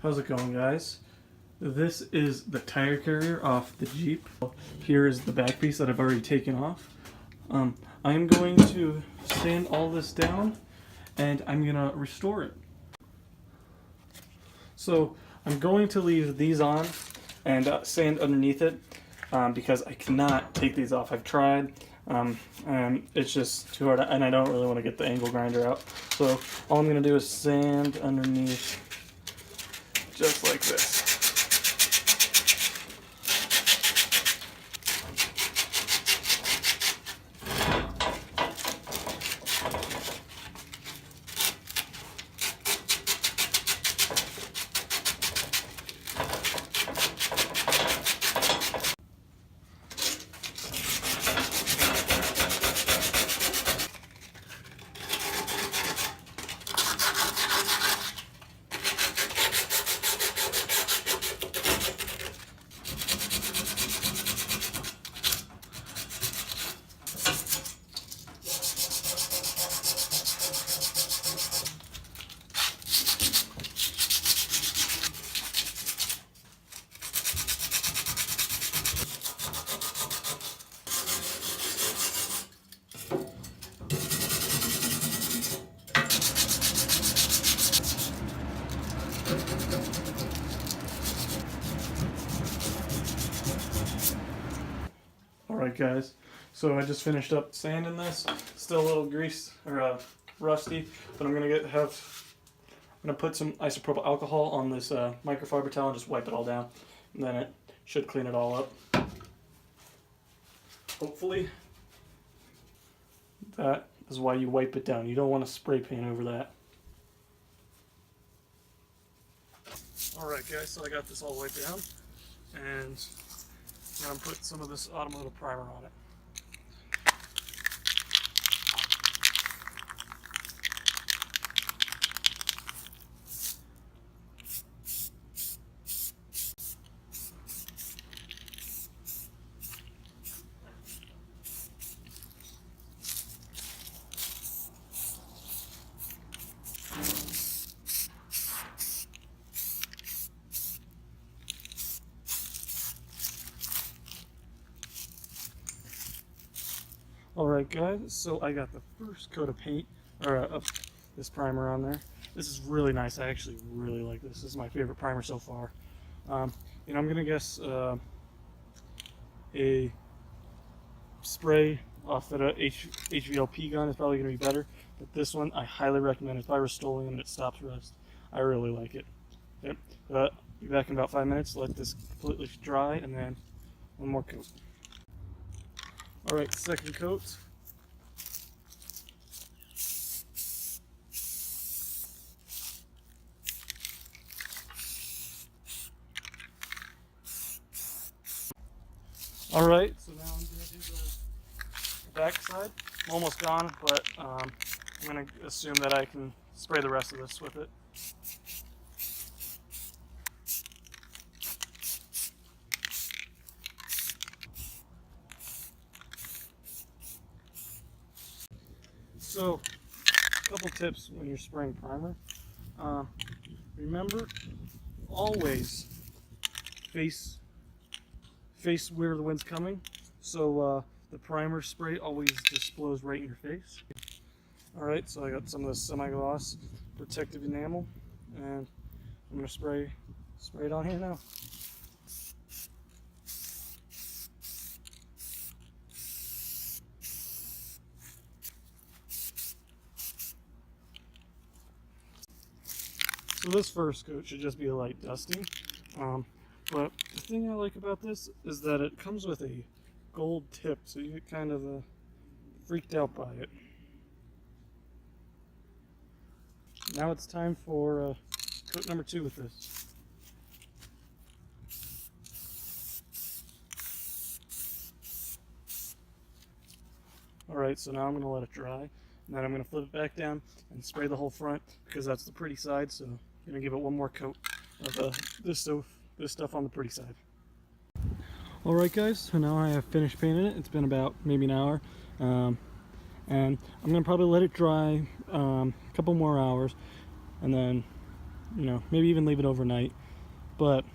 How's it going, guys? This is the tire carrier off the Jeep. Here is the back piece that I've already taken off. I'm going to sand all this down and I'm going to restore it. So I'm going to leave these on and sand underneath it because I cannot take these off. I've tried and it's just too hard, and I don't really want to get the angle grinder out. So all I'm going to do is sand underneath just like this. Alright guys, so I just finished up sanding this. Still a little grease or rusty, but I'm gonna put some isopropyl alcohol on this microfiber towel and just wipe it all down, and then it should clean it all up. Hopefully. That is why you wipe it down. You don't want to spray paint over that. Alright guys, so I got this all wiped down, and I'm going to put some of this automotive primer on it. Alright guys, so I got the first coat of paint, or of this primer on there. This is really nice. I actually really like this. This is my favorite primer so far. I'm going to guess a spray off at a HVLP gun is probably going to be better. But this one I highly recommend. It's by Rust-Oleum and it stops rust. I really like it. Okay. Be back in about 5 minutes. Let this completely dry, and then one more coat. Alright, second coat. Alright, so now I'm going to do the back side. I'm almost gone, but I'm going to assume that I can spray the rest of this with it. So, a couple tips when you're spraying primer. Remember, always face where the wind's coming, so the primer spray always just blows right in your face. Alright, so I got some of this semi-gloss protective enamel, and I'm going to spray it on here now. So this first coat should just be a light dusting, but the thing I like about this is that it comes with a gold tip, so you get kind of freaked out by it. Now it's time for coat number 2 with this. Alright, so now I'm going to let it dry, and then I'm going to flip it back down and spray the whole front, because that's the pretty side, so I'm going to give it one more coat of this stuff on the pretty side. Alright guys, so now I have finished painting it. It's been about maybe an hour. And I'm going to probably let it dry a couple more hours, and then you know, maybe even leave it overnight. But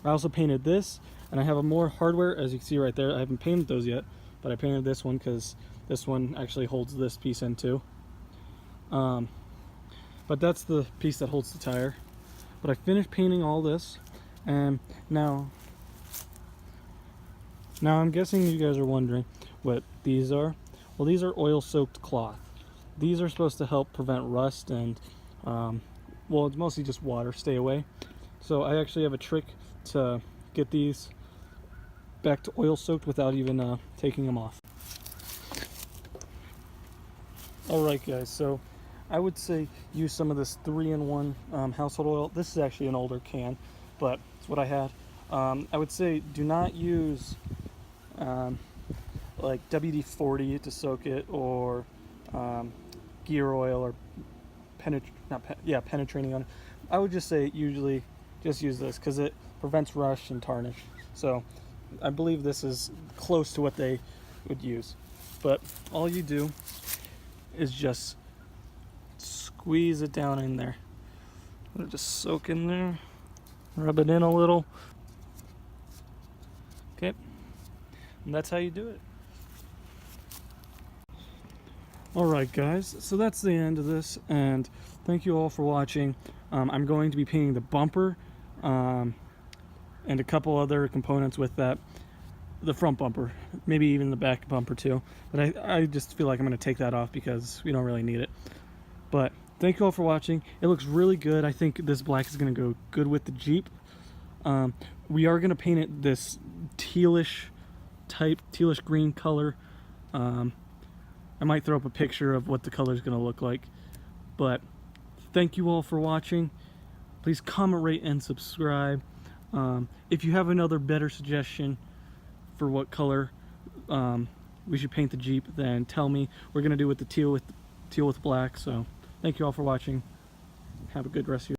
I also painted this, and I have a more hardware, as you can see right there. I haven't painted those yet, but I painted this one because this one actually holds this piece in too. But that's the piece that holds the tire. But I finished painting all this, and now I'm guessing you guys are wondering what these are. Well, these are oil-soaked cloth. These are supposed to help prevent rust and, well, it's mostly just water, stay away. So I actually have a trick to get these back to oil-soaked without even taking them off. Alright guys, so I would say use some of this 3-in-1 household oil. This is actually an older can, but it's what I had. I would say do not use like WD-40 to soak it, or gear oil, or penetrating on it. I would just say usually just use this because it prevents rust and tarnish. So I believe this is close to what they would use. But all you do is just squeeze it down in there. Let it just soak in there. Rub it in a little. Okay. And that's how you do it. Alright guys, so that's the end of this, and thank you all for watching. I'm going to be painting the bumper and a couple other components with that. The front bumper, maybe even the back bumper too. But I just feel like I'm going to take that off because we don't really need it. But thank you all for watching. It looks really good. I think this black is going to go good with the Jeep. We are going to paint it this tealish green color. I might throw up a picture of what the color is going to look like. But thank you all for watching. Please comment, rate, and subscribe. If you have another better suggestion for what color we should paint the Jeep, then tell me. We're going to do with the teal with black. So thank you all for watching. Have a good rest of your